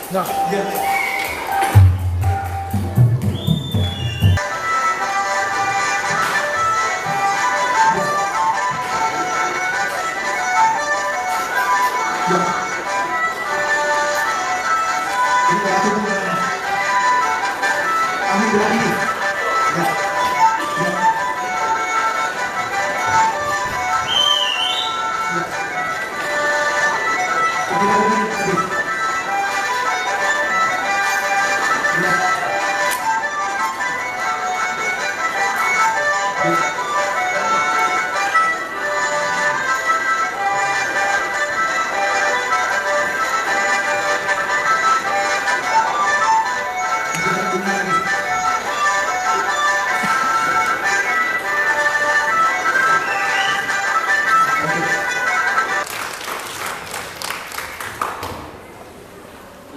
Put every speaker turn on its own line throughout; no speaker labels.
Nah, ya.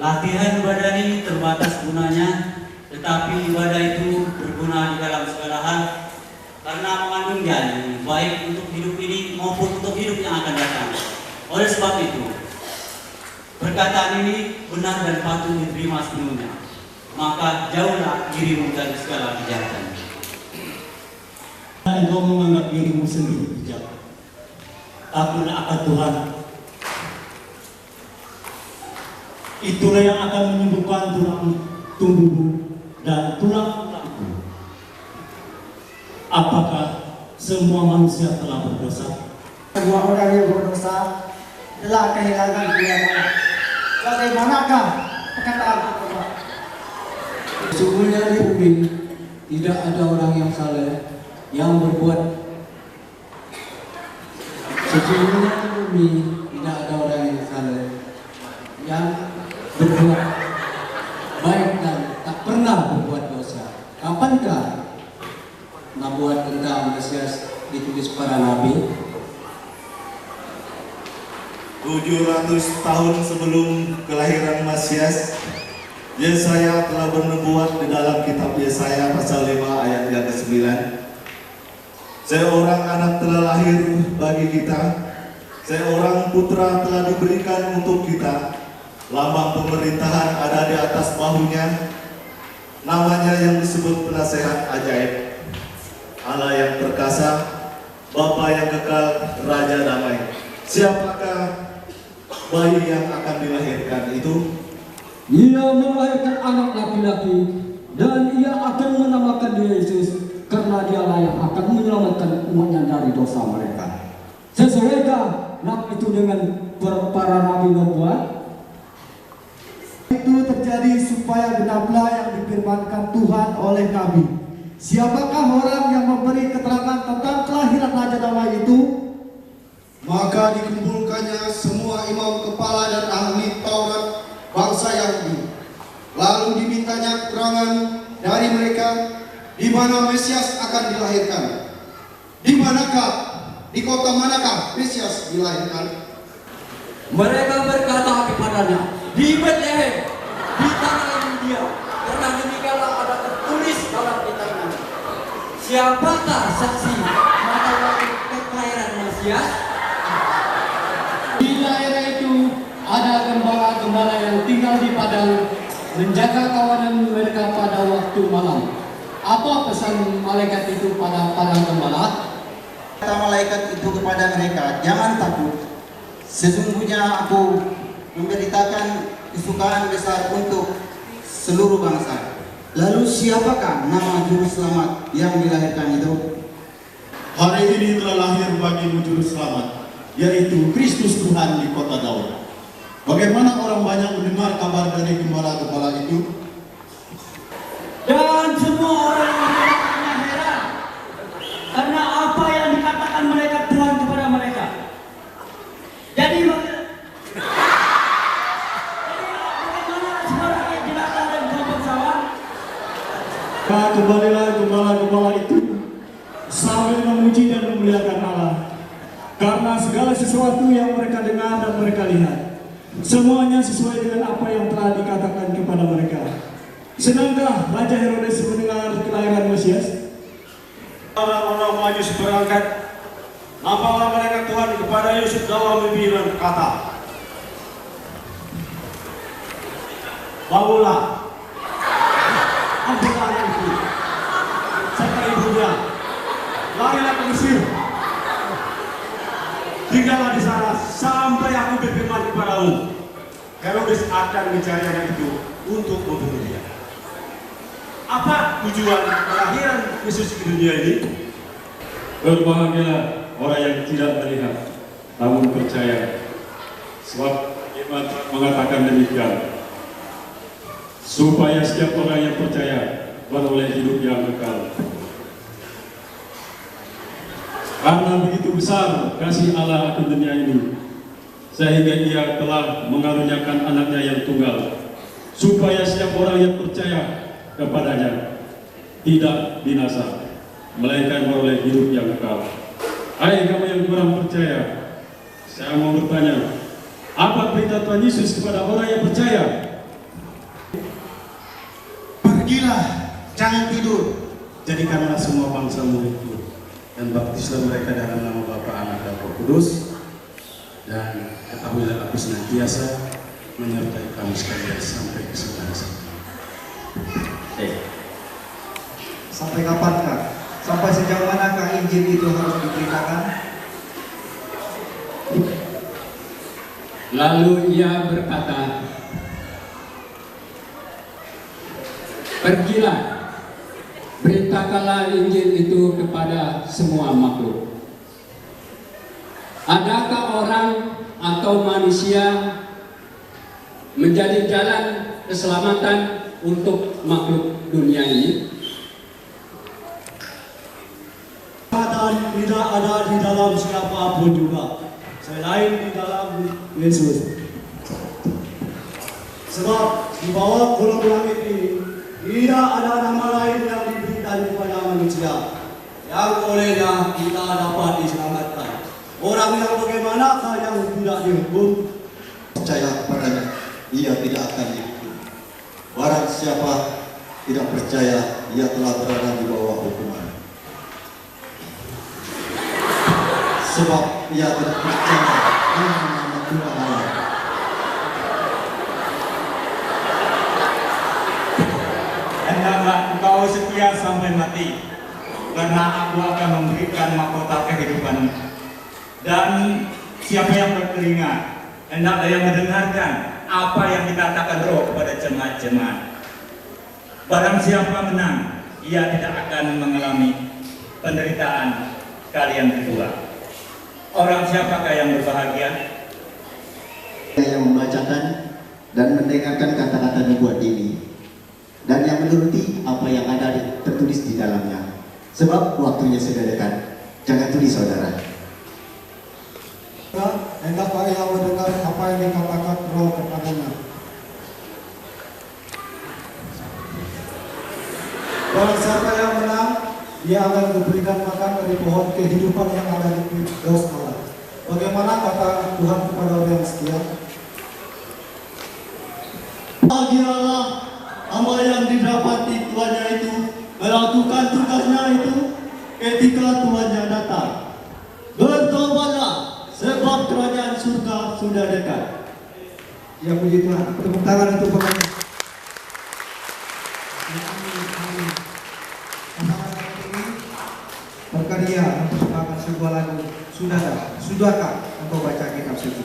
Latihan ibadah ini terbatas gunanya, tetapi ibadah itu berguna di dalam segala hal karena mengandung janji baik untuk hidup ini maupun untuk hidup yang akan datang. Oleh sebab itu, perkataan ini benar dan patut diterima sepenuhnya. Maka jauhlah dirimu dari segala kejahatan.
Engkau menganggap dirimu sendiri bijak. Takutlah akan Tuhan. Itulah yang akan menyembuhkan tulang tubuhmu dan tulang-tulangmu. Apakah semua manusia telah berdosa?
Semua orang yang berdosa telah kehilangan kemuliaan. Bagaimanakah perkataan Allah?
Sesungguhnya di bumi tidak ada orang yang saleh yang berbuat. Sesungguhnya di bumi tidak ada orang yang saleh yang berbuat baik dan tak pernah berbuat dosa. Kapankah nabuat tentang Mesias ditulis para nabi?
700 tahun sebelum kelahiran Mesias, Yesaya telah bernubuat di dalam kitab Yesaya pasal 5 ayat yang ke-9. Seorang anak telah lahir bagi kita, seorang putra telah diberikan untuk kita. Lambang pemerintahan ada di atas bahunya, namanya yang disebut Penasehat Ajaib, Allah yang perkasa, Bapa yang kekal, Raja Damai. Siapakah bayi yang akan dilahirkan itu?
Ia melahirkan anak laki-laki dan ia akan menamakan dia Yesus karena dialah yang akan menyelamatkan umatnya dari dosa mereka. Sesuaikah nama itu dengan para nabi nubuat?
Itu terjadi supaya genaplah yang difirmankan Tuhan oleh Nabi. Siapakah orang yang memberi keterangan tentang kelahiran Raja Damai itu?
Maka dikumpulkannya semua imam kepala dan ahli Taurat bangsa Yahudi. Lalu dimintanya keterangan dari mereka di mana Mesias akan dilahirkan. Di kota manakah Mesias dilahirkan?
Mereka berkata kepadanya, di Bethlehem, di tanah Yudea, karena demikianlah ada tertulis dalam kitab ini. Siapakah saksi mata waktu kelahiran Mesias? Di daerah itu ada gembala-gembala yang tinggal di padang menjaga kawanan mereka pada waktu malam. Apa pesan malaikat itu pada padang gembala?
Kata malaikat itu kepada mereka, jangan takut. Sesungguhnya aku memberitakan kesukaan besar untuk seluruh bangsa. Lalu siapakah nama juru selamat yang dilahirkan itu?
Hari ini telah lahir bagimu juru selamat, yaitu Kristus Tuhan di kota Daud. Bagaimana orang banyak mendengar kabar dari gembala-gembala itu?
Dan semua orang yang melihatnya heran karena apa yang dikatakan mereka Tuhan kepada mereka. Jadi bagaimana suara yang jelata dan kebesaran?
Kembalilah gembala-gembala itu sambil memuji dan memuliakan Allah, karena segala sesuatu yang mereka dengar dan mereka lihat, semuanya sesuai dengan apa yang telah dikatakan kepada mereka. Senangkah Raja Herodes mendengar kelahiran Mesias?
Orang-orang maju seperangkat, nampaklah mereka Tuhan kepada Yusuf dalam mimpi dan berkata, Bangunlah. Ambillah anak itu serta ibunya. Larilah ke Mesir. Tinggallah di sana sampai aku berfirman kepadamu. Herodes akan mencari anak itu untuk membunuh dia. Apa tujuan kelahiran Yesus di dunia ini?
Berbahagialah orang yang tidak melihat namun percaya. Sebab iman mengatakan demikian, supaya setiap orang yang percaya beroleh hidup yang kekal. Karena begitu besar kasih Allah akan dunia ini, sehingga Ia telah mengaruniakan anaknya yang tunggal, supaya setiap orang yang percaya kepadanya tidak binasa, melainkan beroleh hidup yang kekal. Hai kamu yang kurang percaya, saya mau bertanya, apa perintah Tuhan Yesus kepada orang yang percaya?
Pergilah, jangan tidur. Jadikanlah semua bangsa muridku dan baptislah mereka dalam nama Bapa, Anak, dan Roh Kudus. Dan ketahuilah aku senantiasa menyertai kamu sekalian sampai kesudahan zaman.
Sampai kapankah? Sampai sejauh manakah Injil itu harus diberitakan?
Lalu ia berkata, pergilah, beritakanlah Injil itu kepada semua makhluk. Adakah orang atau manusia menjadi jalan keselamatan untuk makhluk dunia ini?
Keselamatan tidak ada di dalam siapapun juga selain di dalam Yesus. Sebab di bawah kolong langit ini tidak ada nama lain yang diberikan kepada manusia yang olehnya kita dapat diselamatkan. Orang yang bagaimanakah yang tidak dihukum?
Percaya kepadanya, ia tidak akan dihukum. Barang siapa tidak percaya, ia telah berada di bawah hukuman. Sebab ia tidak percaya dengan nama Tuhan Allah.
Hendaklah engkau setia sampai mati, karena aku akan memberikan mahkota kehidupan. Dan siapa yang bertelinga, hendaklah yang mendengarkan apa yang dikatakan Roh kepada jemaat-jemaat. Barang siapa menang, ia tidak akan mengalami penderitaan kali yang kedua. Orang siapakah yang berbahagia?
Yang membacakan dan mendengarkan kata-kata nubuat ini, dan yang menuruti apa yang ada tertulis di dalamnya. Sebab waktunya sudah dekat. Jangan tulis, saudara.
Hendaklah ia mendengar apa yang dikatakan Roh kepadanya. Barang siapa yang menang, dia akan diberikan makan dari pohon kehidupan yang ada di Firdaus Allah. Bagaimana kata Tuhan kepada orang yang setia?
Bahagialah hamba yang didapati tuannya itu melakukan tugasnya itu ketika tuannya datang. Bertobatlah, sebab kerajaan surga sudah dekat.
Ya puji Tuhan. Tepuk tangan untuk penyanyi. Berkarya mempersembahkan sebuah lagu. Sudahkah engkau baca kitab suci?